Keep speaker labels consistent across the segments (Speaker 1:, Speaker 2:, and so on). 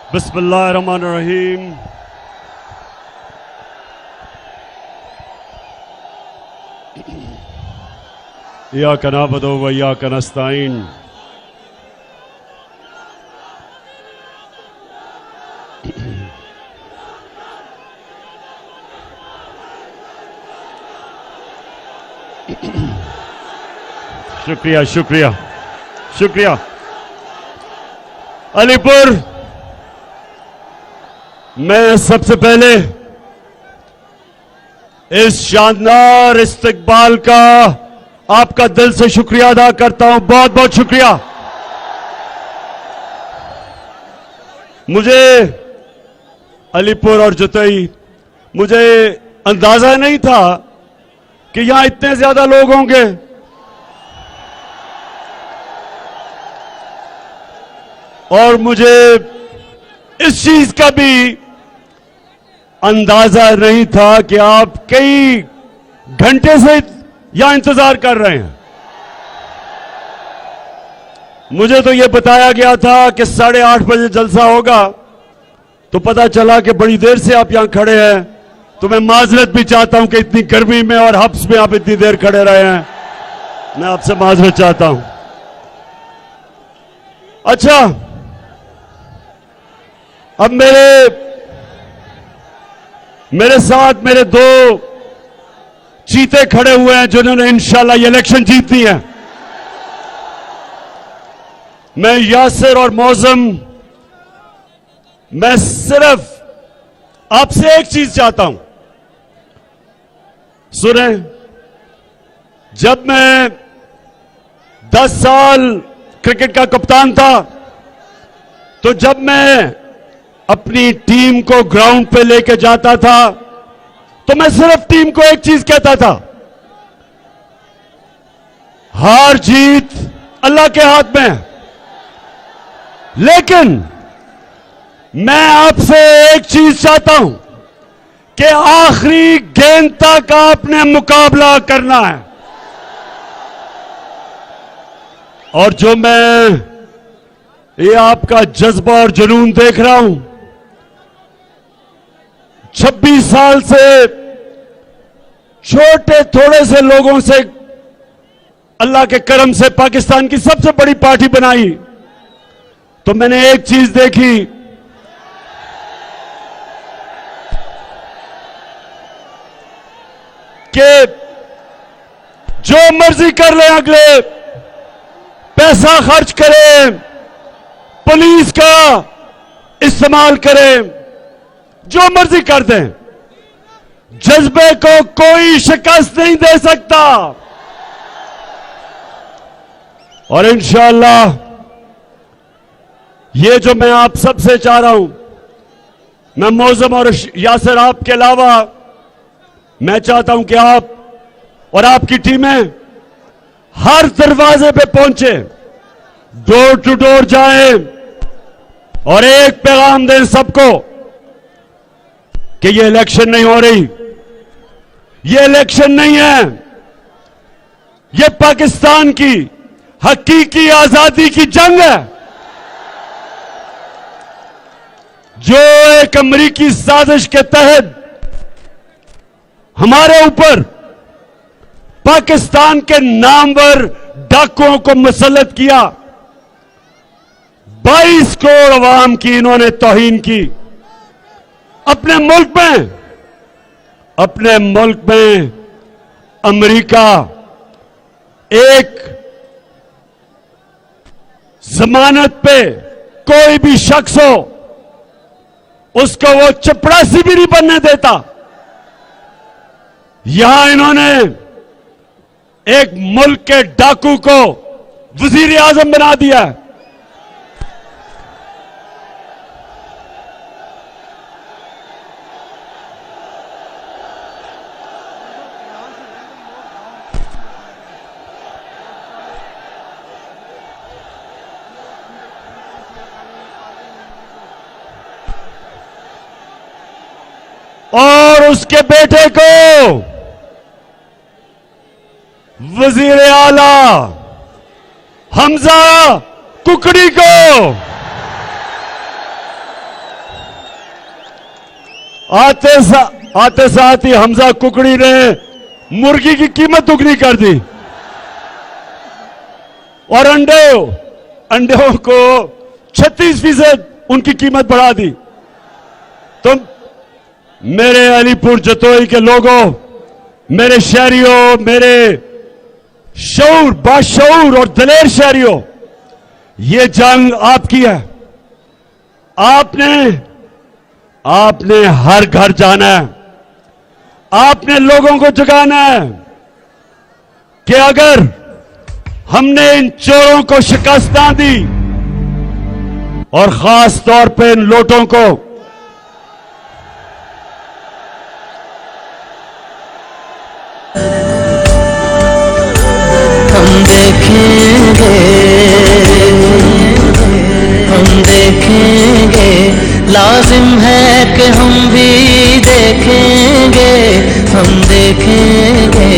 Speaker 1: बिस्मिल्लाहिर्रहमानिर्रहीम। इय्याका नअबुदु व इय्याका नस्तईन। शुक्रिया शुक्रिया शुक्रिया। अलीपुर, मैं सबसे पहले इस शानदार इस्तकबाल का आपका दिल से शुक्रिया अदा करता हूं। बहुत बहुत शुक्रिया। मुझे अलीपुर और जतई, मुझे अंदाजा नहीं था कि यहां इतने ज्यादा लोग होंगे। और मुझे इस चीज का भी अंदाजा नहीं था कि आप कई घंटे से यहां इंतजार कर रहे हैं। मुझे तो यह बताया गया था कि 8:30 बजे जलसा होगा, तो पता चला कि बड़ी देर से आप यहां खड़े हैं। तो मैं माजरत भी चाहता हूं कि इतनी गर्मी में और हब्स में आप इतनी देर खड़े रहे हैं। मैं आपसे माजरत चाहता हूं। अच्छा, अब मेरे साथ मेरे दो चीते खड़े हुए हैं जिन्होंने इंशाल्लाह ये इलेक्शन जीतनी है। मैं यासिर और मौसम, मैं सिर्फ आपसे एक चीज चाहता हूं, सुने। जब मैं 10 साल क्रिकेट का कप्तान था, तो जब मैं अपनी टीम को ग्राउंड पे लेके जाता था, तो मैं सिर्फ टीम को एक चीज कहता था, हार जीत अल्लाह के हाथ में है। लेकिन मैं आपसे एक चीज चाहता हूं कि आखिरी गेंद तक आपने मुकाबला करना है। और जो मैं ये आपका जज्बा और जुनून देख रहा हूं, 26 साल से छोटे थोड़े से लोगों से अल्लाह के करम से पाकिस्तान की सबसे बड़ी पार्टी बनाई, तो मैंने एक चीज देखी कि जो मर्जी कर ले, अगले पैसा खर्च करें, पुलिस का इस्तेमाल करें, जो मर्जी कर दें, जज्बे को कोई शिकस्त नहीं दे सकता। और इंशाअल्लाह ये जो मैं आप सबसे चाह रहा हूं, मैं मौसम और यासिर आपके अलावा मैं चाहता हूं कि आप और आपकी टीमें हर दरवाजे पे पहुंचे, डोर टू डोर जाएं और एक पैगाम दें सबको कि ये इलेक्शन नहीं हो रही, ये इलेक्शन नहीं है, ये पाकिस्तान की हकीकी आजादी की जंग है, जो एक अमेरिकी साजिश के तहत हमारे ऊपर पाकिस्तान के नामवर डाकुओं को मुसल्लत किया। 22 करोड़ अवाम की इन्होंने तौहीन की। अपने मुल्क में अमेरिका एक जमानत पे कोई भी शख्स हो, उसको वो चपरासी भी नहीं बनने देता। यहां इन्होंने एक मुल्क के डाकू को वजीर आजम बना दिया है। और उसके बेटे को वजीर आला हमजा कुकड़ी को आते साथ ही हमजा कुकड़ी ने मुर्गी की कीमत दुगनी कर दी और अंडों को 36% उनकी कीमत बढ़ा दी। तो मेरे अलीपुर जतोई के लोगों, मेरे शहरियों, मेरे बाशऊर और दलेर शहरियों, ये जंग आपकी है। आपने हर घर जाना है, आपने लोगों को जगाना है कि अगर हमने इन चोरों को शिकस्त ना दी और खास तौर पे इन लोटों को
Speaker 2: हम देखेंगे, लाजिम है कि हम भी देखेंगे, हम देखेंगे,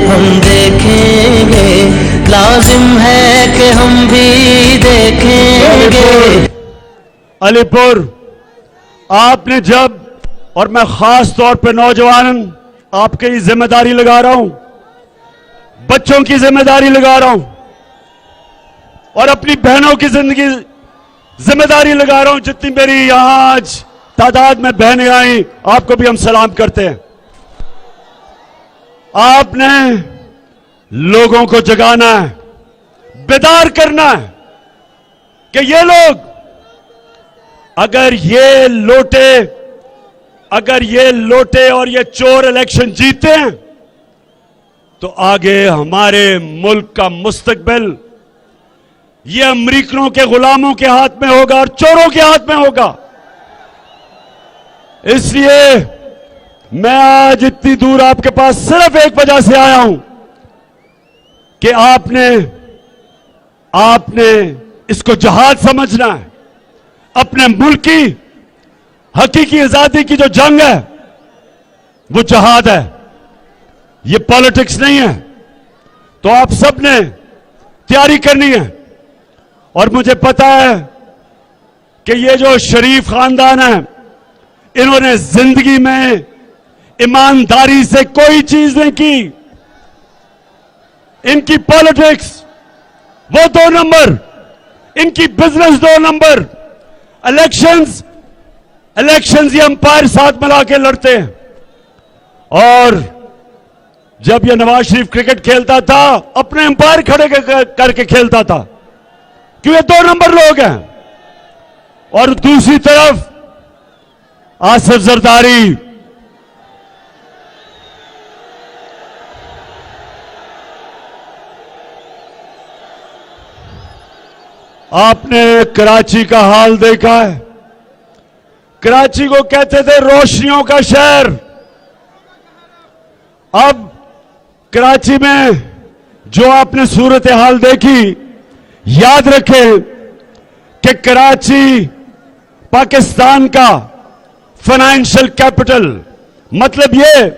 Speaker 2: हम देखेंगे, लाजिम है कि हम भी देखेंगे।
Speaker 1: अलीपुर, आपने जब, और मैं खास तौर पे नौजवान आपके लिए जिम्मेदारी लगा रहा हूं, बच्चों की जिम्मेदारी लगा रहा हूं और अपनी बहनों की जिम्मेदारी लगा रहा हूं। जितनी मेरी यहां आज तादाद में बहनें आई, आपको भी हम सलाम करते हैं। आपने लोगों को जगाना है, बेदार करना है कि ये लोग अगर ये लोटे और ये चोर इलेक्शन जीते हैं तो आगे हमारे मुल्क का मुस्तकबिल ये अमरीकनों के गुलामों के हाथ में होगा और चोरों के हाथ में होगा। इसलिए मैं आज इतनी दूर आपके पास सिर्फ एक वजह से आया हूं कि आपने इसको जहाद समझना है। अपने मुल्क की हकीकी आजादी की जो जंग है वो जहाद है, ये पॉलिटिक्स नहीं है। तो आप सब ने तैयारी करनी है और मुझे पता है कि ये जो शरीफ खानदान है, इन्होंने जिंदगी में ईमानदारी से कोई चीज नहीं की। इनकी पॉलिटिक्स वो 2 नंबर, इनकी बिजनेस 2 नंबर। इलेक्शंस ये अंपायर साथ मिला के लड़ते हैं। और जब ये नवाज शरीफ क्रिकेट खेलता था अपने अंपायर खड़े करके खेलता था, क्यों? ये 2 नंबर लोग हैं। और दूसरी तरफ आसिफ जरदारी, आपने कराची का हाल देखा है। कराची को कहते थे रोशनियों का शहर। अब कराची में जो आपने सूरत हाल देखी, याद रखें कि कराची पाकिस्तान का फाइनेंशियल कैपिटल, मतलब ये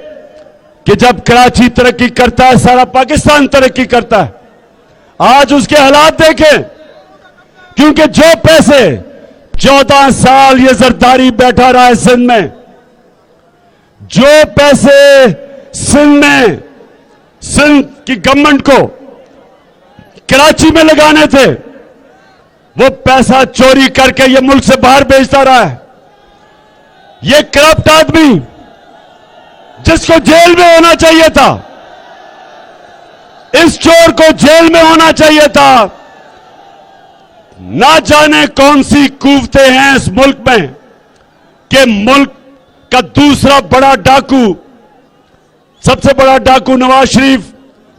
Speaker 1: कि जब कराची तरक्की करता है सारा पाकिस्तान तरक्की करता है। आज उसके हालात देखें, क्योंकि जो पैसे 14 साल ये जरदारी बैठा रहा है सिंध में, जो पैसे सिंध की गवर्नमेंट को कराची में लगाने थे, वो पैसा चोरी करके ये मुल्क से बाहर भेजता रहा है। ये करप्ट आदमी जिसको जेल में होना चाहिए था, इस चोर को जेल में होना चाहिए था। ना जाने कौन सी कुव्वतें हैं इस मुल्क में कि मुल्क का दूसरा बड़ा डाकू, सबसे बड़ा डाकू नवाज शरीफ,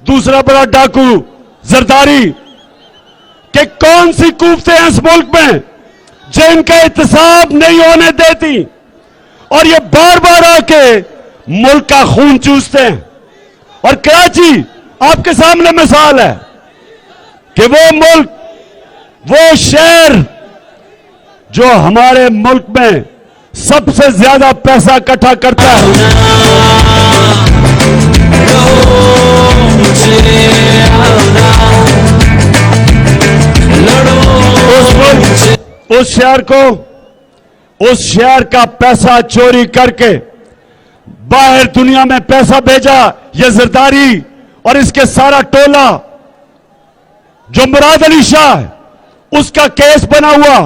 Speaker 1: दूसरा बड़ा डाकू जरदारी, कि कौन सी कुव्वतें हैं इस मुल्क में जिनका एहतसाब नहीं होने देती और ये बार बार आके मुल्क का खून चूसते हैं। और कराची आपके सामने मिसाल है कि वो मुल्क, वो शहर जो हमारे मुल्क में सबसे ज्यादा पैसा इकट्ठा करता है, उस शहर को उस शहर का पैसा चोरी करके बाहर दुनिया में पैसा भेजा, यह जरदारी और इसके सारा टोला, जो मुराद अली शाह है, उसका केस बना हुआ,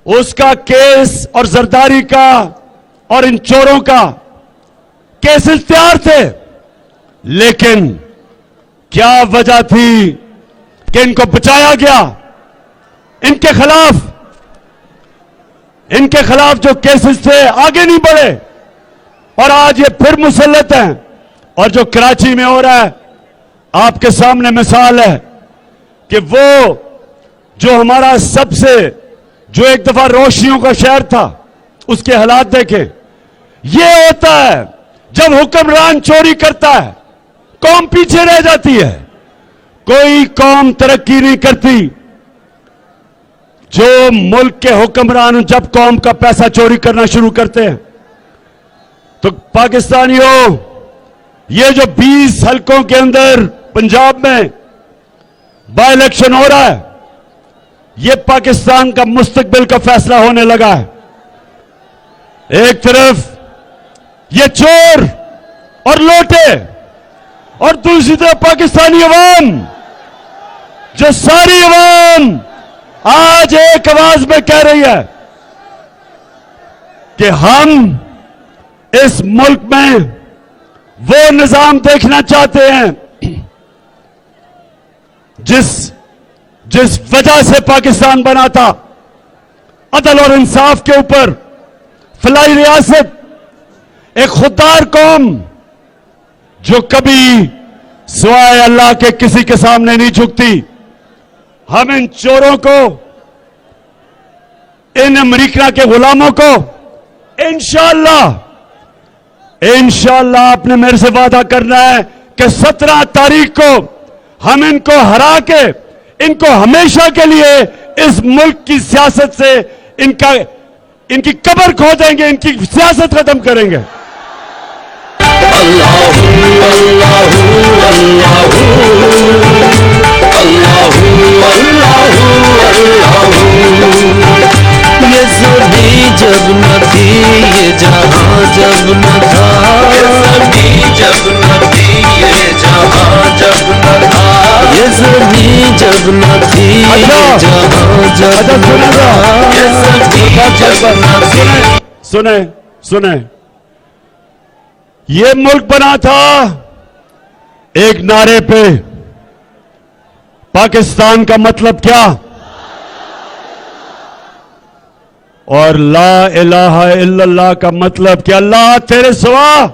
Speaker 1: उसका केस और जरदारी का और इन चोरों का केसेस तैयार थे। लेकिन क्या वजह थी कि इनको बचाया गया? इनके खिलाफ जो केसेस थे आगे नहीं बढ़े और आज ये फिर मुसल्लत हैं। और जो कराची में हो रहा है, आपके सामने मिसाल है कि वो जो हमारा सबसे, जो एक दफा रोशनियों का शहर था, उसके हालात देखें। ये होता है जब हुक्मरान चोरी करता है, कौम पीछे रह जाती है, कोई कौम तरक्की नहीं करती। जो मुल्क के हुक्मरान जब कौम का पैसा चोरी करना शुरू करते हैं, तो पाकिस्तानियों, ये जो 20 हलकों के अंदर पंजाब में बाय इलेक्शन हो रहा है, ये पाकिस्तान का मुस्तकबिल का फैसला होने लगा है। एक तरफ ये चोर और लोटे और दूसरी तरफ पाकिस्तानी अवाम, जो सारी अवाम आज एक आवाज में कह रही है कि हम इस मुल्क में वो निजाम देखना चाहते हैं जिस वजह से पाकिस्तान बना था, अदल और इंसाफ के ऊपर, फलाई रियासत, एक खुददार कौम जो कभी सिवाय अल्लाह के किसी के सामने नहीं झुकती। हम इन चोरों को, इन अमेरिका के गुलामों को इंशाअल्लाह आपने मेरे से वादा करना है कि 17 तारीख को हम इनको हरा के, इनको हमेशा के लिए इस मुल्क की सियासत से इनकी कब्र खोदेंगे, इनकी सियासत खत्म करेंगे।
Speaker 2: ये सभी जब न थी, ये जहां जब न था, ये सभी जब न थी, ये जहां जब न था, ये सभी जब न थी, ये जहां जब न था, ये सभी जब न थी।
Speaker 1: सुने, ये मुल्क बना था एक नारे पे। पाकिस्तान का मतलब क्या? और ला इलाहा इल्लल्लाह का मतलब क्या? अल्लाह तेरे सिवा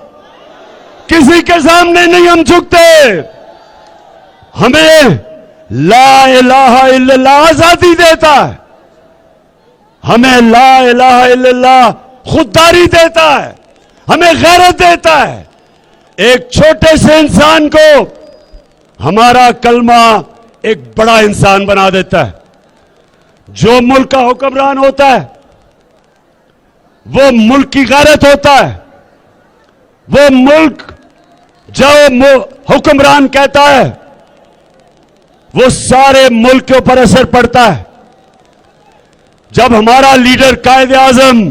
Speaker 1: किसी के सामने नहीं हम झुकते। हमें ला इलाहा इल्लल्लाह आजादी देता है, हमें ला इलाहा इल्लल्लाह खुददारी देता है, हमें गैरत देता है। एक छोटे से इंसान को हमारा कलमा एक बड़ा इंसान बना देता है। जो मुल्क का हुक्मरान होता है वो मुल्क की गैरत होता है। वो मुल्क जो हुक्मरान कहता है वो सारे मुल्क के ऊपर असर पड़ता है। जब हमारा लीडर कायदे आजम,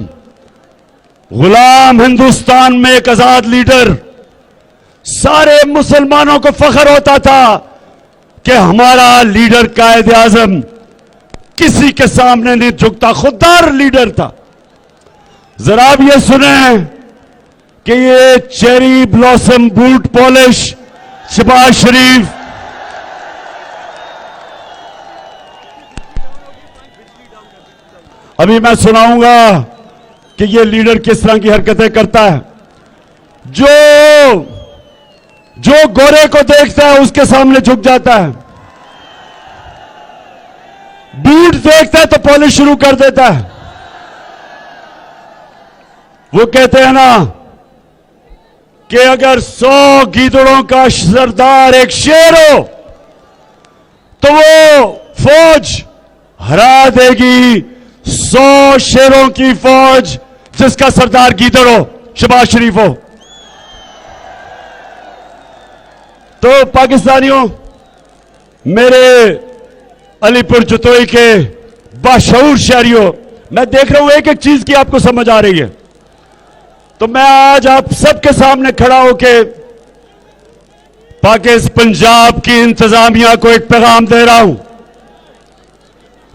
Speaker 1: गुलाम हिंदुस्तान में एक आजाद लीडर, सारे मुसलमानों को फख्र होता था कि हमारा लीडर कायदे आजम किसी के सामने नहीं झुकता, खुददार लीडर था। जरा आप ये सुने कि ये cherry blossom boot polish Shahbaz Sharif, अभी मैं सुनाऊंगा कि ये लीडर किस तरह की हरकतें करता है। जो गोरे को देखता है उसके सामने झुक जाता है, बूट देखता है तो पॉलिश शुरू कर देता है। वो कहते हैं ना कि अगर 100 गीदड़ों का सरदार एक शेर हो तो वो फौज हरा देगी 100 शेरों की फौज जिसका सरदार गीदड़ हो, शहबाज शरीफ हो। तो पाकिस्तानियों, मेरे अलीपुर जतोई के बाशऊर शहरियों, मैं देख रहा हूं एक एक चीज की आपको समझ आ रही है। तो मैं आज आप सबके सामने खड़ा होके पाकिस्तान पंजाब की इंतजामिया को एक पैगाम दे रहा हूं,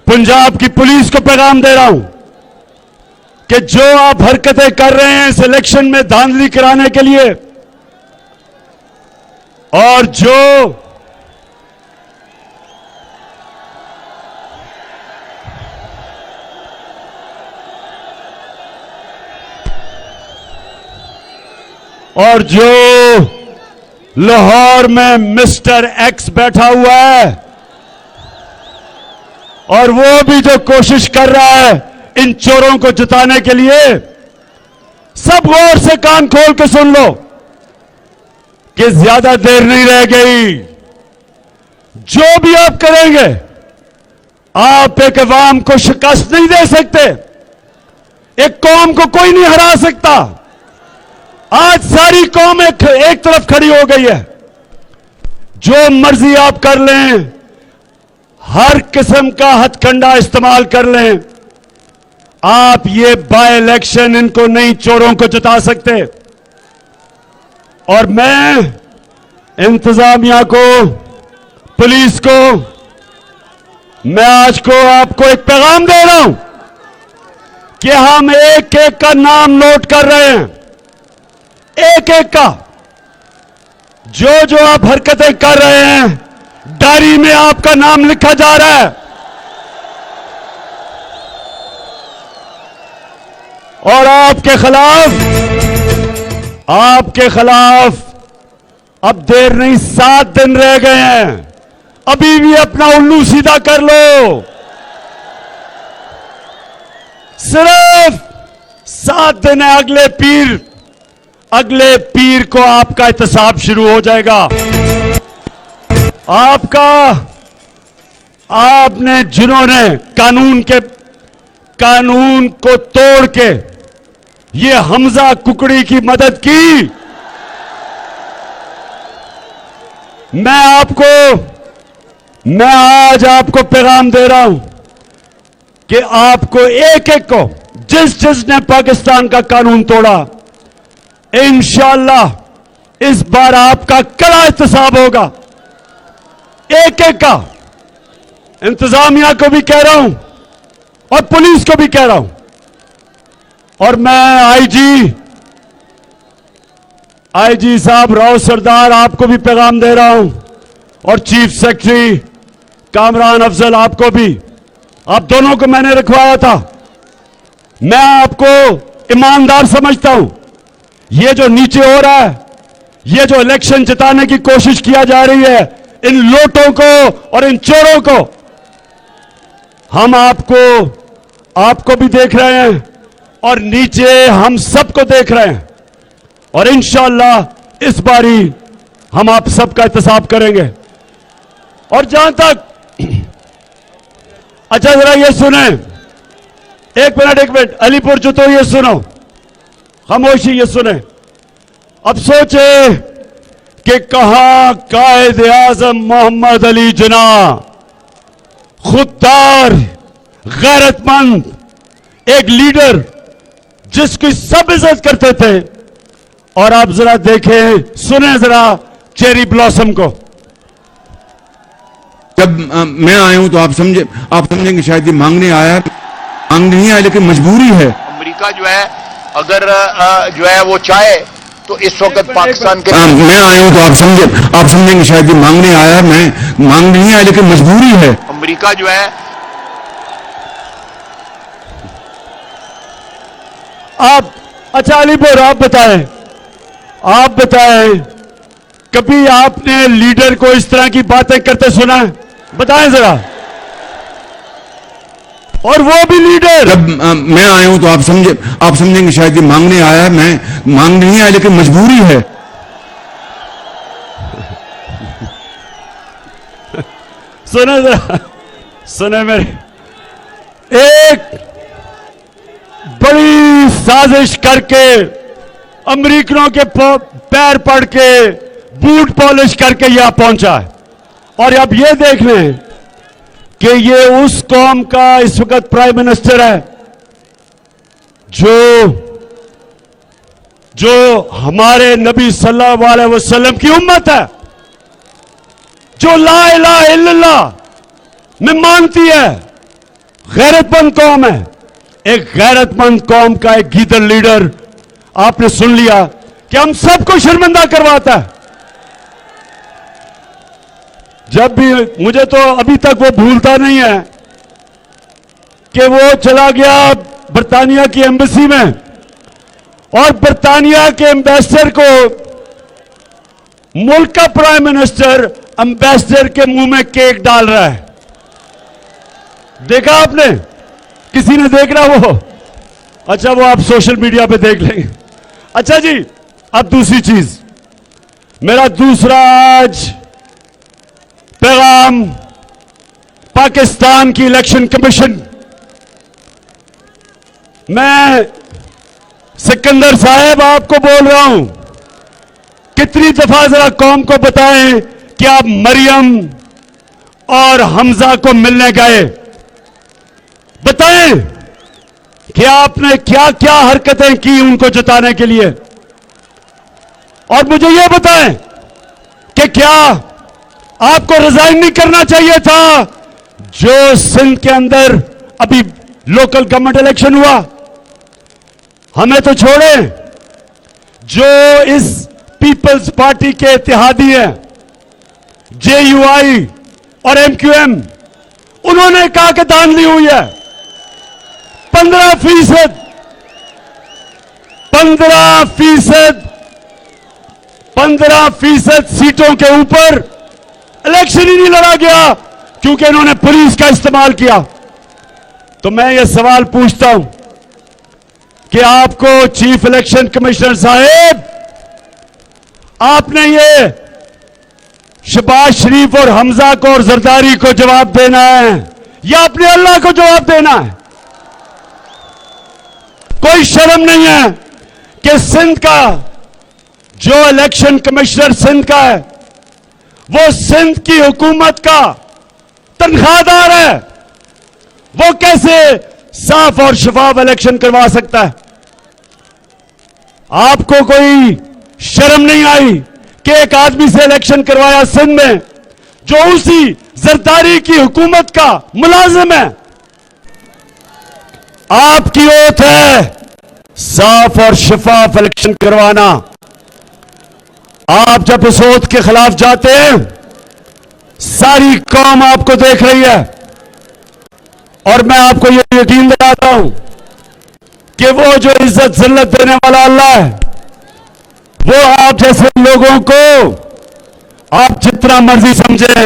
Speaker 1: पंजाब की पुलिस को पैगाम दे रहा हूं कि जो आप हरकतें कर रहे हैं इस इलेक्शन में धांधली कराने के लिए, और जो लाहौर में मिस्टर एक्स बैठा हुआ है और वो भी जो कोशिश कर रहा है इन चोरों को जिताने के लिए, सब गौर से कान खोल के सुन लो कि ज्यादा देर नहीं रह गई। जो भी आप करेंगे, आप एक अवाम को शिकस्त नहीं दे सकते, एक कौम को कोई नहीं हरा सकता। आज सारी कौम एक तरफ खड़ी हो गई है। जो मर्जी आप कर लें, हर किस्म का हथकंडा इस्तेमाल कर लें, आप ये बाय इलेक्शन इनको नहीं, चोरों को जिता सकते। और मैं इंतजामिया को, पुलिस को, मैं आज को आपको एक पैगाम दे रहा हूं कि हम एक एक का नाम नोट कर रहे हैं, एक एक का। जो आप हरकतें कर रहे हैं, डायरी में आपका नाम लिखा जा रहा है। और आपके खिलाफ अब देर नहीं, 7 दिन रह गए हैं। अभी भी अपना उल्लू सीधा कर लो। सिर्फ 7 दिन है, अगले पीर को आपका एहतसाब शुरू हो जाएगा। आपने जिन्होंने कानून को तोड़ के ये हमजा कुकड़ी की मदद की, मैं आज आपको पैगाम दे रहा हूं कि आपको एक एक को, जिसने पाकिस्तान का कानून तोड़ा, इंशाअल्लाह इस बार आपका कड़ा एहतसाब होगा। एक एक का। इंतजामिया को भी कह रहा हूं और पुलिस को भी कह रहा हूं, और मैं आईजी साहब राव सरदार आपको भी पैगाम दे रहा हूं, और चीफ सेक्रेटरी कामरान अफजल आपको भी। आप दोनों को मैंने रखवाया था। मैं आपको ईमानदार समझता हूं। ये जो नीचे हो रहा है, ये जो इलेक्शन जिताने की कोशिश किया जा रही है, इन लोटों को और इन चोरों को, हम आपको भी देख रहे हैं और नीचे हम सबको देख रहे हैं। और इंशाअल्लाह इस बारी हम आप सबका एहतसाब करेंगे। और जहां तक, अच्छा जरा ये सुने, एक मिनट, अलीपुर जो तो ये सुनो, खामोशी, ये सुने। अब सोचे कि कहां कायद आजम मोहम्मद अली जिन्ना, खुददार, गैरतमंद, एक लीडर जिसकी सब इज्जत करते थे, और आप जरा देखें, सुने जरा चेरी ब्लॉसम को।
Speaker 3: जब मैं आया हूं तो आप समझेंगे शायद ये मांगने आया है, मांग नहीं आया लेकिन मजबूरी है।
Speaker 4: अमेरिका जो है, अगर जो है वो चाहे तो इस वक्त पाकिस्तान के,
Speaker 3: मैं आया हूं तो आप समझेंगे शायद ये मांगने आया है, मैं मांग नहीं आया लेकिन मजबूरी है।
Speaker 4: अमेरिका जो है,
Speaker 1: आप, अच्छा अलीपुर आप बताएं कभी आपने लीडर को इस तरह की बातें करते सुना है? बताएं जरा। और वो भी लीडर।
Speaker 3: जब मैं आया हूं तो आप समझेंगे शायद ये मांगने आया है, मैं मांग नहीं आया लेकिन मजबूरी है।
Speaker 1: सुने जरा, सुने मेरे, एक बड़ी साजिश करके, अमेरिकनों के पैर पड़ के, बूट पॉलिश करके यहां पहुंचा है। और अब ये देख लें कि ये उस कौम का इस वक्त प्राइम मिनिस्टर है जो हमारे नबी सल्लल्लाहु अलैहि वसल्लम की उम्मत है, जो ला इलाहा इल्लल्लाह में मानती है, गैरतमंद कौम है। एक गैरतमंद कौम का एक गीदड़ लीडर आपने सुन लिया कि हम सबको शर्मिंदा करवाता है। जब भी मुझे तो अभी तक वो भूलता नहीं है कि वो चला गया बर्तानिया की एम्बेसी में और बर्तानिया के एम्बेसडर को मुल्क का प्राइम मिनिस्टर एम्बेसडर के मुंह में केक डाल रहा है। देखा आपने? किसी ने देख रहा वो? अच्छा, वो आप सोशल मीडिया पे देख लेंगे। अच्छा जी, अब दूसरी चीज, मेरा दूसरा आज पैगाम पाकिस्तान की इलेक्शन कमीशन, मैं सिकंदर साहब आपको बोल रहा हूं, कितनी दफा जरा कौम को बताएं कि आप मरियम और हमजा को मिलने गए। बताएं कि आपने क्या क्या हरकतें की उनको जताने के लिए, और मुझे यह बताएं कि क्या आपको रिजाइन नहीं करना चाहिए था जो सिंध के अंदर अभी लोकल गवर्नमेंट इलेक्शन हुआ। हमें तो छोड़े, जो इस पीपल्स पार्टी के इत्तेहादी हैं, JUI और MQM, उन्होंने कहा कि दान ली हुई है 15%, 15% सीटों के ऊपर इलेक्शन ही नहीं लड़ा गया क्योंकि इन्होंने पुलिस का इस्तेमाल किया। तो मैं ये सवाल पूछता हूं कि आपको चीफ इलेक्शन कमिश्नर साहब, आपने ये शहबाज शरीफ और हमजा को और जरदारी को जवाब देना है या अपने अल्लाह को जवाब देना है? कोई शर्म नहीं है कि सिंध का जो इलेक्शन कमिश्नर सिंध का है, वो सिंध की हुकूमत का तनख्वाहदार है, वो कैसे साफ और शफाफ इलेक्शन करवा सकता है? आपको कोई शर्म नहीं आई कि एक आदमी से इलेक्शन करवाया सिंध में जो उसी जरदारी की हुकूमत का मुलाजिम है? आपकी ओथ है साफ और शफाफ इलेक्शन करवाना। आप जब इस ओथ के खिलाफ जाते हैं, सारी कौम आपको देख रही है, और मैं आपको यह यकीन दिलाता हूं कि वो जो इज्जत जिल्लत देने वाला अल्लाह है, वो आप जैसे लोगों को आप जितना मर्जी समझे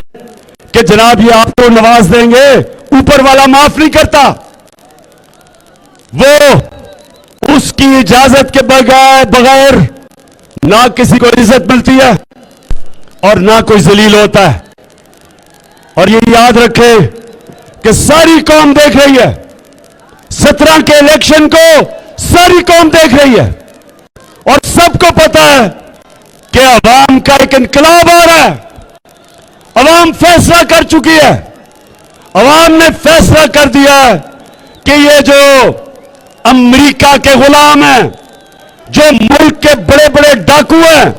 Speaker 1: कि जनाब ये आपको नवाज देंगे, ऊपर वाला माफ नहीं करता। वो उसकी इजाजत के बगैर ना किसी को इज्जत मिलती है और ना कोई जलील होता है। और ये याद रखें कि सारी कौम देख रही है, 17 के इलेक्शन को सारी कौम देख रही है, और सबको पता है कि अवाम का एक इनकलाब आ रहा है। अवाम फैसला कर चुकी है, अवाम ने फैसला कर दिया है कि ये जो अमेरिका के गुलाम हैं, जो मुल्क के बड़े बड़े डाकू हैं,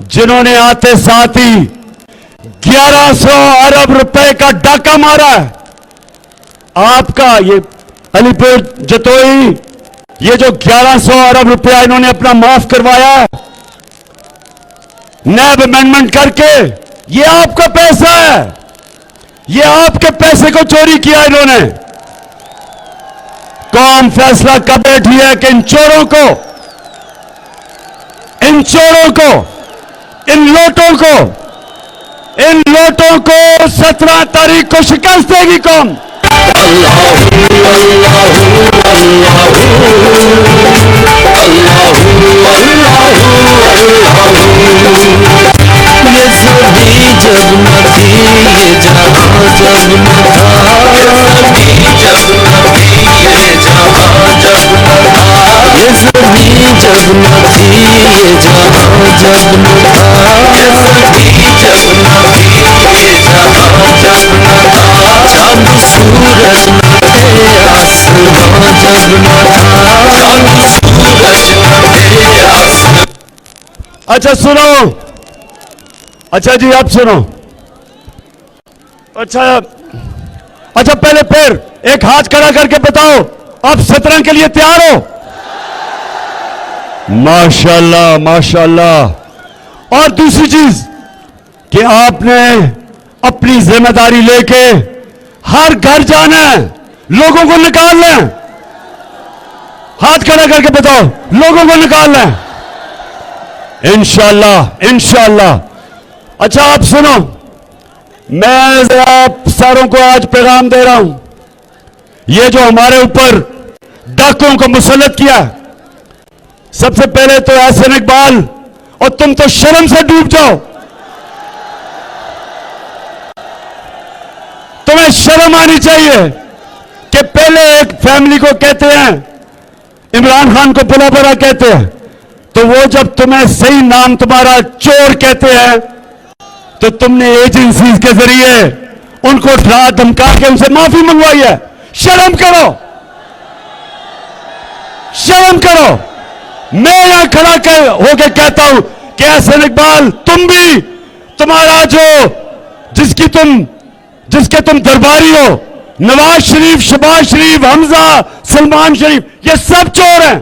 Speaker 1: जिन्होंने आते साथ ही 1100 अरब रुपए का डाका मारा है, आपका ये अलीपुर जतोई, ये जो 1100 अरब रुपया इन्होंने अपना माफ करवाया है नैब अमेंडमेंट करके, ये आपका पैसा है, ये आपके पैसे को चोरी किया इन्होंने। कौम फैसला कर बैठी है कि इन चोरों को, इन लोटों को 17 तारीख को शिकस्त देगी कौम।
Speaker 2: ये सभी जब न थी, ये जहां जब न था, सभी जब न थी, ये जहां जब न था, ये सभी जब न थी, ये जहां जब न था, ये सभी जब न थी, ये जहां जब न था, चांद सूरज न थे, आसमां जब न था,
Speaker 1: अच्छा सुनो, अच्छा जी आप सुनो, अच्छा पहले फिर एक हाथ खड़ा करके बताओ, आप शतरंज के लिए तैयार हो? माशाल्लाह माशाल्लाह। और दूसरी चीज कि आपने अपनी जिम्मेदारी लेके हर घर जाना है, लोगों को निकालना है। हाथ खड़ा करके बताओ, लोगों को निकालना है इंशाल्लाह इंशाल्लाह। अच्छा आप सुनो, मैं जरा आप सारों को आज पैगाम दे रहा हूं, ये जो हमारे ऊपर डाकुओं को मुसल्लत किया, सबसे पहले तो एहसन इकबाल, और तुम तो शर्म से डूब जाओ, तुम्हें शर्म आनी चाहिए कि पहले एक फैमिली को कहते हैं, इमरान खान को बुला बड़ा कहते हैं, तो वो जब तुम्हें सही नाम तुम्हारा चोर कहते हैं तो तुमने एजेंसीज के जरिए उनको डरा धमका के उनसे माफी मंगवाई है। शर्म करो, शर्म करो। मैं यहां खड़ा कर होके कहता हूं कि एहसन इकबाल, तुम भी, तुम्हारा जो जिसके तुम दरबारी हो, नवाज शरीफ, शहबाज शरीफ, हमजा, सलमान शरीफ, ये सब चोर हैं।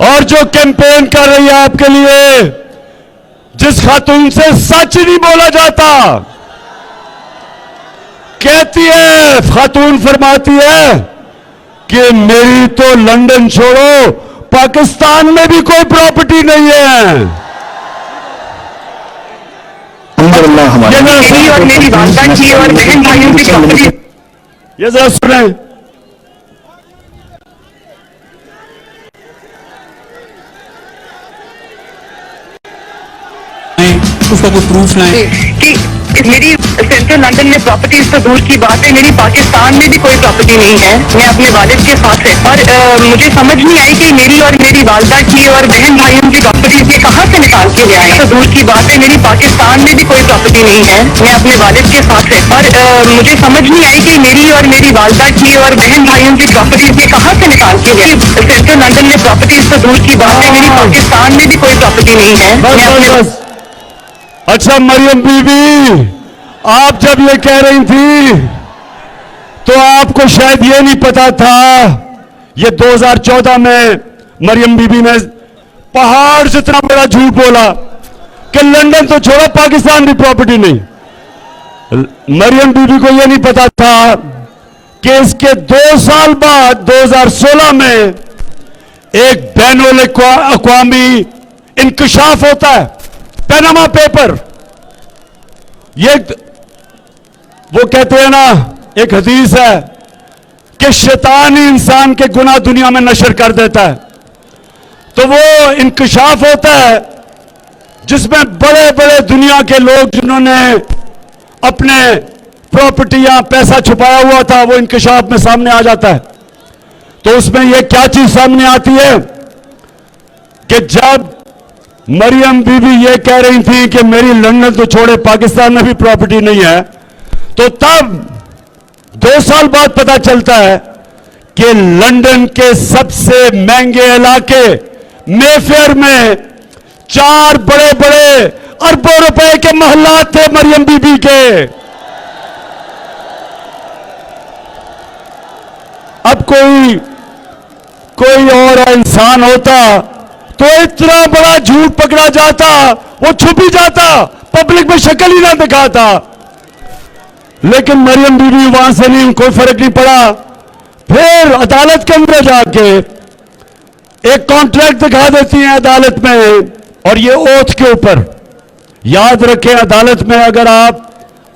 Speaker 1: और जो कैंपेन कर रही है आपके लिए, जिस खातून से सच नहीं बोला जाता, कहती है, खातून फरमाती है कि मेरी तो लंदन छोड़ो, पाकिस्तान में भी कोई प्रॉपर्टी नहीं है।
Speaker 5: मेरी और मेरी वालदा की और बहन भाइयों की प्रॉपर्टी।
Speaker 1: ये जरा सुने,
Speaker 6: उसका कोई प्रूफ लाए
Speaker 5: कि मेरी सेंट्रल लंदन में प्रॉपर्टीज तो दूर की बात है, मेरी पाकिस्तान में भी कोई प्रॉपर्टी नहीं है। मैं अपने वालिद के साथ है और मुझे समझ नहीं आई कि मेरी और मेरी वालदा की और बहन भाइयों की प्रॉपर्टीज ये कहाँ से निकाल के ले आए। तो दूर की बात है, मेरी पाकिस्तान में भी कोई प्रॉपर्टी नहीं है। मैं अपने वालिद के साथ है और मुझे समझ नहीं आई कि मेरी और मेरी वालदा की और बहन भाइयों की प्रॉपर्टीज ये कहाँ से निकाल के ले आए। सेंट्रल लंदन में प्रॉपर्टीज तो दूर की बात है, मेरी पाकिस्तान में भी कोई प्रॉपर्टी नहीं है।
Speaker 1: अच्छा मरियम बीबी, आप जब ये कह रही थी तो आपको शायद ये नहीं पता था, ये 2014 में मरियम बीबी ने पहाड़ जितना बड़ा झूठ बोला कि लंदन तो छोड़ो, पाकिस्तान की प्रॉपर्टी नहीं। मरियम बीबी को ये नहीं पता था कि इसके 2 साल बाद 2016 में एक बैनुल अक़वामी इंकशाफ होता है, पनामा पेपर। ये वो कहते हैं ना, एक हदीस है कि शैतान ही इंसान के गुनाह दुनिया में नशर कर देता है। तो वो इंकशाफ होता है जिसमें बड़े बड़े दुनिया के लोग जिन्होंने अपने प्रॉपर्टियां, पैसा छुपाया हुआ था, वो इंकशाफ में सामने आ जाता है। तो उसमें ये क्या चीज सामने आती है कि जब मरियम बीबी ये कह रही थी कि मेरी लंदन तो छोड़े, पाकिस्तान में भी प्रॉपर्टी नहीं है, तो तब 2 साल बाद पता चलता है कि लंदन के सबसे महंगे इलाके मेफेयर में 4 बड़े बड़े अरबों रुपए के महल्लात थे मरियम बीबी के। अब कोई और इंसान होता तो इतना बड़ा झूठ पकड़ा जाता, वो छुप ही जाता, पब्लिक में शक्ल ही ना दिखाता। लेकिन मरियम बीबी वहां से नहीं, कोई फर्क नहीं पड़ा। फिर अदालत के अंदर जाके एक कॉन्ट्रैक्ट दिखा देती हैं अदालत में, और ये ओथ के ऊपर, याद रखें अदालत में अगर आप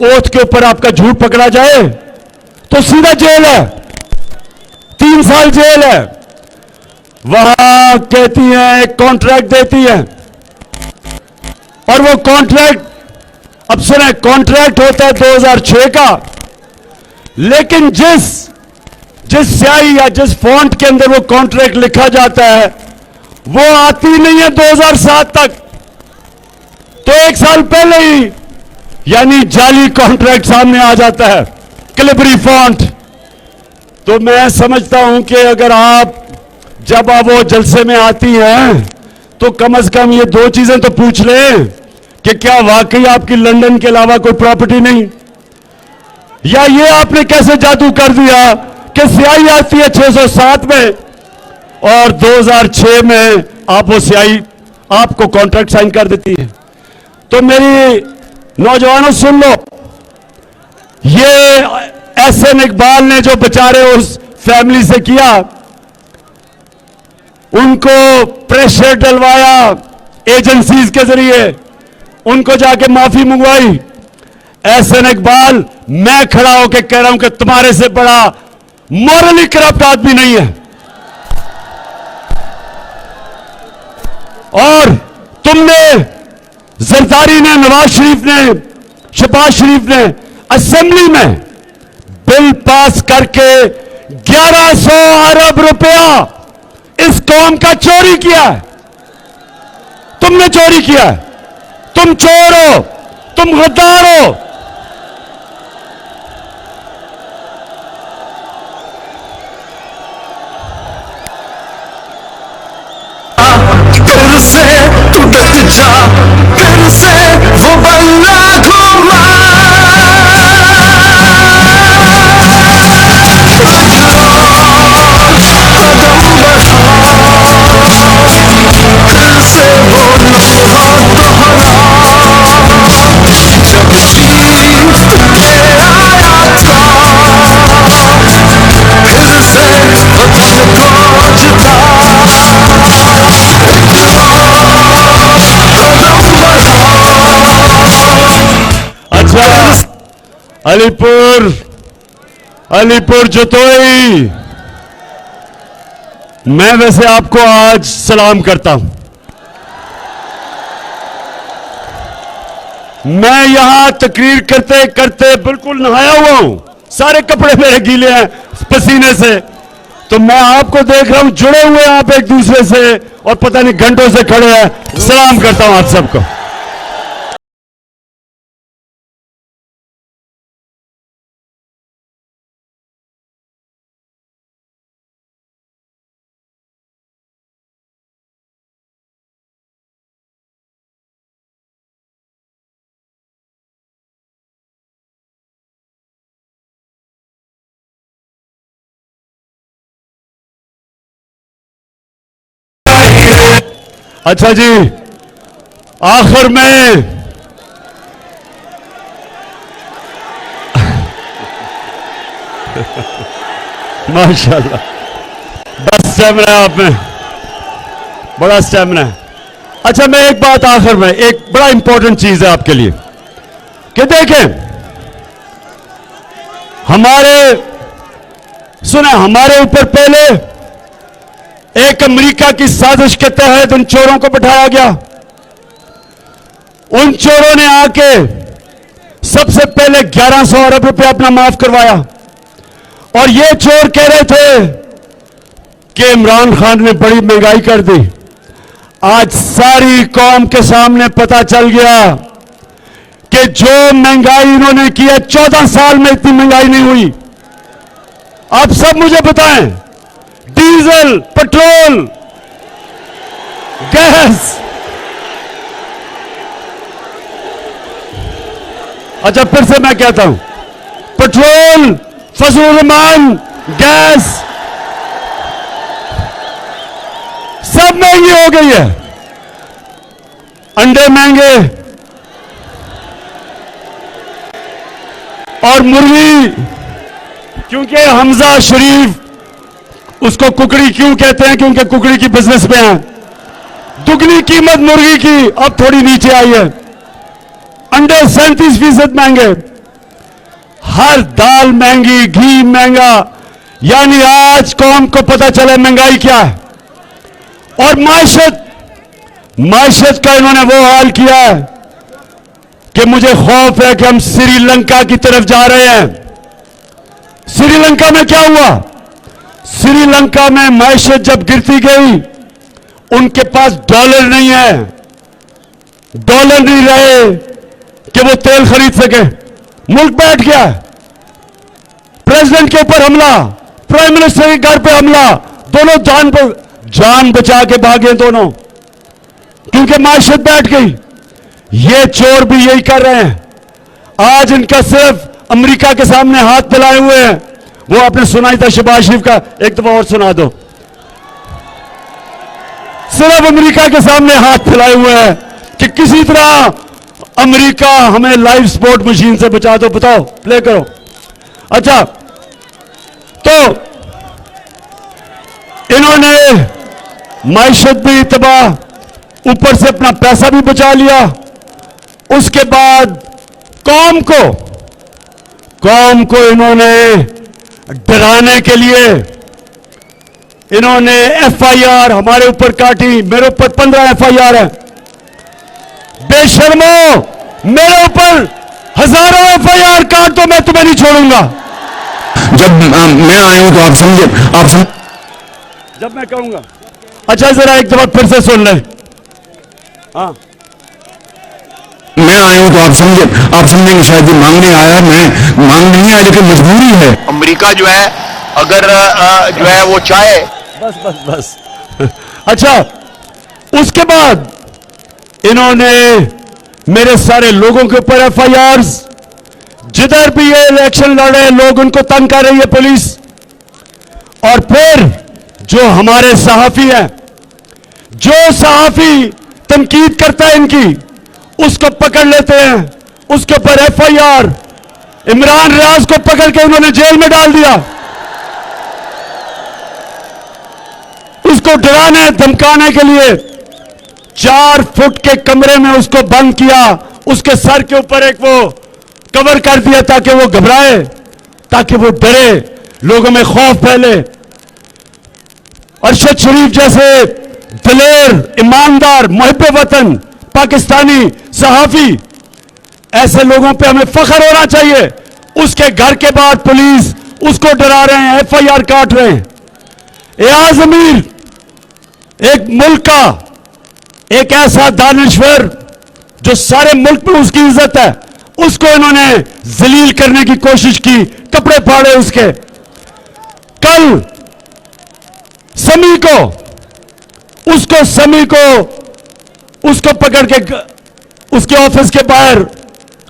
Speaker 1: ओथ के ऊपर आपका झूठ पकड़ा जाए तो सीधा जेल है, 3 साल जेल है। वहां कहती हैं, एक कॉन्ट्रैक्ट देती है, और वो कॉन्ट्रैक्ट, अब सुने, कॉन्ट्रैक्ट होता है 2006 का, लेकिन जिस स्याही या जिस फॉन्ट के अंदर वो कॉन्ट्रैक्ट लिखा जाता है वो आती नहीं है 2007 तक। तो 1 साल पहले ही यानी जाली कॉन्ट्रैक्ट सामने आ जाता है, कैलिबरी फॉन्ट। तो मैं समझता हूं कि अगर आप जब आप वो जलसे में आती हैं तो कम से कम ये दो चीजें तो पूछ लें कि क्या वाकई आपकी लंदन के अलावा कोई प्रॉपर्टी नहीं, या ये आपने कैसे जादू कर दिया कि स्याही आती है 607 में और 2006 में आप वो स्याही आपको कॉन्ट्रैक्ट साइन कर देती है। तो मेरी नौजवानों सुन लो, ये एहसन इकबाल ने जो बेचारे उस फैमिली से किया, उनको प्रेशर डलवाया एजेंसीज के जरिए, उनको जाके माफी मंगवाई। एहसन इकबाल, मैं खड़ा होकर कह रहा हूं कि तुम्हारे से बड़ा मॉरली करप्ट आदमी नहीं है। और तुमने, जरदारी ने, नवाज शरीफ ने, शहबाज शरीफ ने असेंबली में बिल पास करके 1100 अरब रुपया इस कौम का चोरी किया है। तुमने चोरी किया है, तुम चोर हो, तुम गद्दार हो।
Speaker 2: फिर से तू डट जा, फिर से वो बल्ला घुमा, फिर से वो लम्हा दोहरा, जब जीत के आया था, फिर से वतन को जिता।
Speaker 1: अच्छा, अलीपुर जतोई, मैं वैसे आपको आज सलाम करता हूं। मैं यहां तकरीर करते करते बिल्कुल नहाया हुआ हूं, सारे कपड़े मेरे गीले हैं पसीने से, तो मैं आपको देख रहा हूं जुड़े हुए आप एक दूसरे से और पता नहीं घंटों से खड़े हैं। सलाम करता हूं आप सबको। अच्छा जी, आखिर में माशाल्लाह, बस स्टैमिना है आप में, बड़ा स्टैमिना है। अच्छा, मैं एक बात आखिर में, एक बड़ा इंपॉर्टेंट चीज है आपके लिए कि देखें, हमारे ऊपर पहले एक अमेरिका की साजिश के तहत उन चोरों को बैठाया गया। उन चोरों ने आके सबसे पहले 1100 अरब रुपया अपना माफ करवाया, और ये चोर कह रहे थे कि इमरान खान ने बड़ी महंगाई कर दी। आज सारी कौम के सामने पता चल गया कि जो महंगाई इन्होंने की है, 14 साल में इतनी महंगाई नहीं हुई। आप सब मुझे बताएं, डीजल, पेट्रोल, गैस, अच्छा फिर से मैं कहता हूं, पेट्रोल, फजूलमान, गैस सब महंगी हो गई है। अंडे महंगे और मुर्गी, क्योंकि हमजा शरीफ उसको कुकड़ी क्यों कहते हैं, क्योंकि कुकड़ी की बिजनेस में है। दुगनी कीमत मुर्गी की अब थोड़ी नीचे आई है। अंडे 37% महंगे, हर दाल महंगी, घी महंगा, यानी आज कौम को पता चला महंगाई क्या है। और मायशत का इन्होंने वो हाल किया है कि मुझे खौफ है कि हम श्रीलंका की तरफ जा रहे हैं। श्रीलंका में क्या हुआ? श्रीलंका में मायशत जब गिरती गई, उनके पास डॉलर नहीं है, डॉलर नहीं रहे कि वो तेल खरीद सके, मुल्क बैठ गया। प्रेसिडेंट के ऊपर हमला, प्राइम मिनिस्टर के घर पे हमला, दोनों जान पर जान बचा के भागे दोनों, क्योंकि माशियत बैठ गई। ये चोर भी यही कर रहे हैं। आज इनका सिर्फ अमेरिका के सामने हाथ फैलाए हुए हैं। वो आपने सुनाई था शहबाज शरीफ का, एक दफा और सुना दो। सिर्फ अमेरिका के सामने हाथ फैलाए हुए हैं कि किसी तरह अमेरिका हमें लाइव स्पोर्ट मशीन से बचा दो। बताओ, प्ले करो। अच्छा, तो इन्होंने माइशत भी तबाह, ऊपर से अपना पैसा भी बचा लिया। उसके बाद कौम को इन्होंने डराने के लिए इन्होंने एफआईआर हमारे ऊपर काटी। मेरे ऊपर 15 एफआईआर है। बेशर्मो, मेरे ऊपर हजारों एफआईआर काट दो, मैं तुम्हें नहीं छोड़ूंगा।
Speaker 3: जब मैं आया हूं तो आप समझ
Speaker 1: जब मैं कहूंगा। अच्छा, जरा एक दफा फिर से सुन लें। हाँ,
Speaker 3: मैं आया हूं तो आप समझेंगे शायद ये मांगने आया, मैं मांग नहीं आया, लेकिन मजबूरी है।
Speaker 4: अमेरिका जो है अगर जो है वो चाहे।
Speaker 1: बस अच्छा, उसके बाद इन्होंने मेरे सारे लोगों के ऊपर एफआईआर, जिधर भी ये इलेक्शन लड़ रहे लोग उनको तंग कर रही है पुलिस। और फिर जो हमारे सहाफी हैं, जो सहाफी तनकीद करता है इनकी, उसको पकड़ लेते हैं, उसके ऊपर एफआईआर। इमरान रियाज को पकड़ के उन्होंने जेल में डाल दिया। उसको डराने धमकाने के लिए 4 फुट के कमरे में उसको बंद किया। उसके सर के ऊपर एक वो कवर कर दिया ताकि वो घबराए, ताकि वो डरे, लोगों में खौफ फैले। अरशद शरीफ जैसे दलेर, ईमानदार, मुहिब्बे वतन पाकिस्तानी सहाफी, ऐसे लोगों पे हमें फख्र होना चाहिए। उसके घर के बाद पुलिस उसको डरा रहे हैं, एफआईआर काट रहे हैं। एयाज अमीर, एक मुल्क का एक ऐसा दानिश्वर जो सारे मुल्क में उसकी इज्जत है, उसको इन्होंने जलील करने की कोशिश की, कपड़े फाड़े उसके। कल समी को उसको पकड़ के उसके ऑफिस के बाहर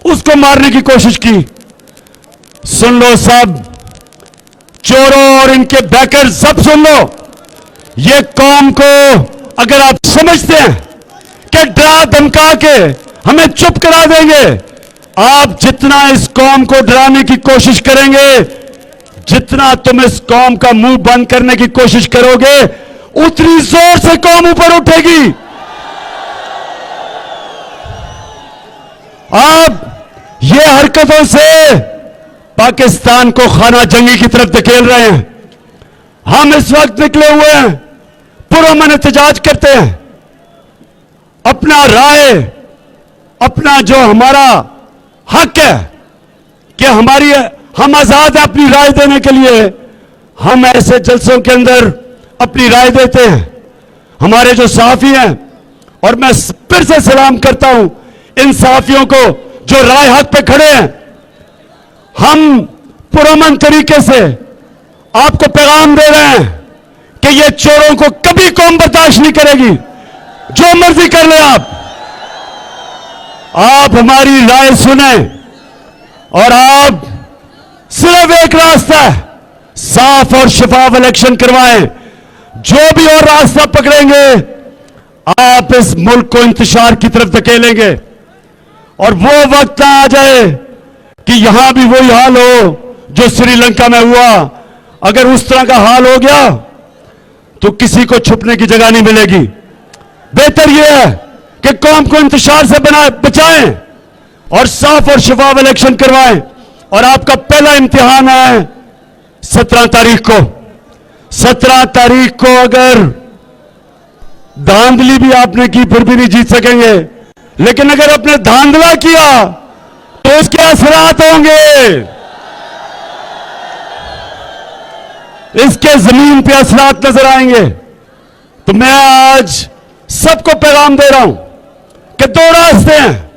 Speaker 1: उसको मारने की कोशिश की। सुन लो सब, चोरों और इनके बैकर, सब सुन लो। ये कौम को अगर आप समझते हैं कि डरा धमका के हमें चुप करा देंगे, आप जितना इस कौम को डराने की कोशिश करेंगे, जितना तुम इस कौम का मुंह बंद करने की कोशिश करोगे, उतनी जोर से कौम ऊपर उठेगी। आप ये हरकतों से पाकिस्तान को खाना जंगी की तरफ धकेल रहे हैं। हम इस वक्त निकले हुए हैं, पुरअमन एहतजाज करते हैं। अपना राय, अपना जो हमारा हक है कि हम आजाद हैं अपनी राय देने के लिए, हम ऐसे जलसों के अंदर अपनी राय देते हैं। हमारे जो सहाफी हैं, और मैं फिर से सलाम करता हूं इन सहाफियों को जो राय हक पे खड़े हैं। हम पुरअमन तरीके से आपको पैगाम दे रहे हैं कि ये चोरों को कभी कौम बर्दाश्त नहीं करेगी। जो मर्जी कर ले आप हमारी राय सुने, और आप सिर्फ एक रास्ता है, साफ और शफाफ इलेक्शन करवाएं। जो भी और रास्ता पकड़ेंगे, आप इस मुल्क को इंतशार की तरफ धकेलेंगे। और वो वक्त आ जाए कि यहां भी वही हाल हो जो श्रीलंका में हुआ। अगर उस तरह का हाल हो गया तो किसी को छुपने की जगह नहीं मिलेगी। बेहतर यह है कि कौम को इंतशार से बचाएं और साफ और शफाफ इलेक्शन करवाएं। और आपका पहला इम्तिहान है 17 तारीख को। 17 तारीख को अगर धांधली भी आपने की फिर भी नहीं जीत सकेंगे, लेकिन अगर आपने धांधला किया तो उसके असरात होंगे। इसके जमीन पे असरात नजर आएंगे। तो मैं आज सबको पैगाम दे रहा हूं कि 2 रास्ते हैं,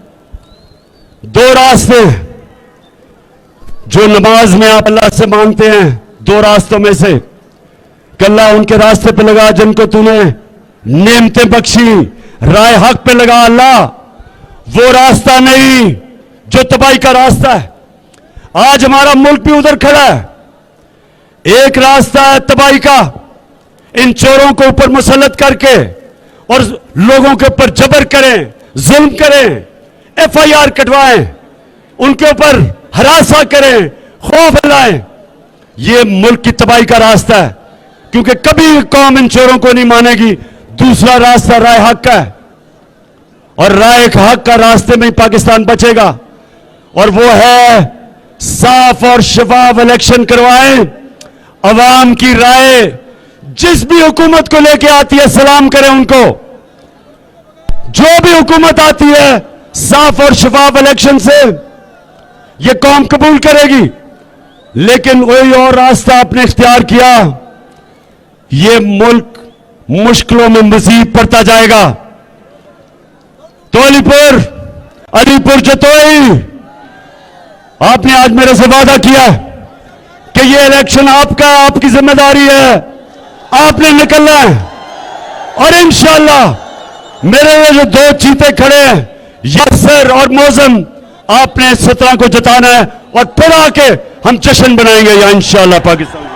Speaker 1: 2 रास्ते हैं जो नमाज में आप अल्लाह से मांगते हैं। 2 रास्तों में से कल्ला उनके रास्ते पे लगा जिनको तूने नेमतें बख्शी, राय हक पे लगा अल्लाह, वो रास्ता नहीं जो तबाही का रास्ता है। आज हमारा मुल्क भी उधर खड़ा है। एक रास्ता है तबाही का, इन चोरों को ऊपर मुसल्लत करके और लोगों के ऊपर जबर करें, जुल्म करें, FIR कटवाएं, उनके ऊपर हरासा करें, खौफ फैलाएं। ये मुल्क की तबाही का रास्ता है, क्योंकि कभी कौम इन चोरों को नहीं मानेगी। दूसरा रास्ता राय हक का है, और राय हक का रास्ते में ही पाकिस्तान बचेगा, और वो है साफ और शफाफ इलेक्शन करवाएं, अवाम की राय जिस भी हुकूमत को लेके आती है सलाम करें उनको। जो भी हुकूमत आती है साफ और शफाफ इलेक्शन से ये कौम कबूल करेगी। लेकिन कोई और रास्ता आपने इख्तियार किया, ये मुल्क मुश्किलों में मजीद पड़ता जाएगा। तो अलीपुर जतोई, आपने आज मेरे से वादा किया कि ये इलेक्शन आपका, आपकी जिम्मेदारी है, आपने निकलना है। और इंशाअल्लाह मेरे ये जो दो चीते खड़े हैं, यासर और मौजम, आपने 17 को जताना है, और फिर आके हम जश्न बनाएंगे या इंशाअल्लाह पाकिस्तान।